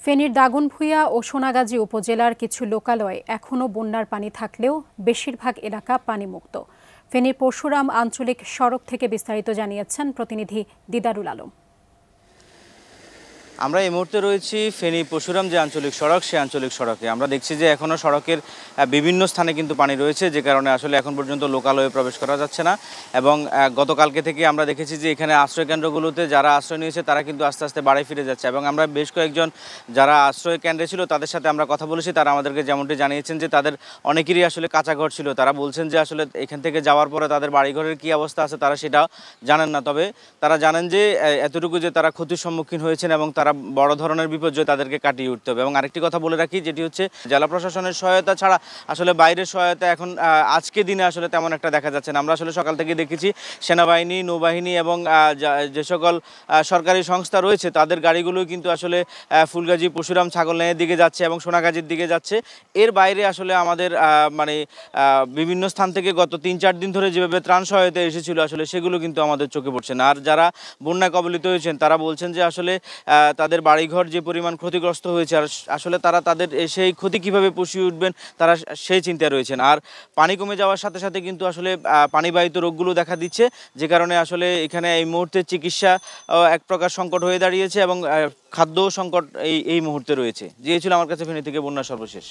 ফেনীর দাগনভূঞা ও সোনাগাজী উপজেলার কিছু লোকালয়ে এখনও বন্যার পানি থাকলেও বেশিরভাগ এলাকা পানিমুক্ত। ফেনীর পরশুরাম আঞ্চলিক সড়ক থেকে বিস্তারিত জানিয়েছেন প্রতিনিধি দিদারুল আলম। আমরা এই মুহূর্তে রয়েছি ফেনী পরশুরাম যে আঞ্চলিক সড়ক, সেই আঞ্চলিক সড়কে আমরা দেখছি যে এখনও সড়কের বিভিন্ন স্থানে কিন্তু পানি রয়েছে, যে কারণে আসলে এখন পর্যন্ত লোকালয়ে প্রবেশ করা যাচ্ছে না। এবং গতকালকে থেকে আমরা দেখেছি যে এখানে আশ্রয় কেন্দ্রগুলোতে যারা আশ্রয় নিয়েছে তারা কিন্তু আস্তে আস্তে বাড়ি ফিরে যাচ্ছে। এবং আমরা বেশ কয়েকজন যারা আশ্রয় কেন্দ্রে ছিল তাদের সাথে আমরা কথা বলেছি, তারা আমাদেরকে যেমনটি জানিয়েছেন যে তাদের অনেকেরই আসলে কাঁচা ঘর ছিল। তারা বলছেন যে আসলে এখান থেকে যাওয়ার পরে তাদের বাড়িঘরের কী অবস্থা আছে তারা সেটা জানেন না, তবে তারা জানেন যে এতটুকু যে তারা ক্ষতির সম্মুখীন হয়েছেন এবং তারা বড় ধরনের বিপর্যয় তাদেরকে কাটিয়ে উঠতে হবে। এবং আরেকটি কথা বলে রাখি, যেটি হচ্ছে জেলা প্রশাসনের সহায়তা ছাড়া আসলে বাইরের সহায়তা এখন আজকে দিনে আসলে তেমন একটা দেখা যাচ্ছে না। আমরা আসলে সকাল থেকে দেখেছি সেনাবাহিনী, নৌবাহিনী এবং যে সকল সরকারি সংস্থা রয়েছে তাদের গাড়িগুলো কিন্তু আসলে ফুলগাজী, পরশুরাম, ছাগলনাইয়ের দিকে যাচ্ছে এবং সোনাগাজীর দিকে যাচ্ছে। এর বাইরে আসলে আমাদের বিভিন্ন স্থান থেকে গত ৩-৪ দিন ধরে যেভাবে ত্রাণ সহায়তা এসেছিল আসলে সেগুলো কিন্তু আমাদের চোখে পড়ছে না। আর যারা বন্যা কবলিত হয়েছেন তারা বলছেন যে আসলে তাদের বাড়িঘর যে পরিমাণ ক্ষতিগ্রস্ত হয়েছে, আর আসলে তারা তাদের সেই ক্ষতি কিভাবে পুষিয়ে উঠবেন তারা সেই চিন্তায় রয়েছেন। আর পানি কমে যাওয়ার সাথে সাথে কিন্তু আসলে পানিবাহিত রোগগুলো দেখা দিচ্ছে, যে কারণে আসলে এখানে এই মুহূর্তে চিকিৎসা এক প্রকার সংকট হয়ে দাঁড়িয়েছে এবং খাদ্য সংকট এই মুহূর্তে রয়েছে। যে ছিল আমার কাছে ফেনী থেকে বন্যা সর্বশেষ।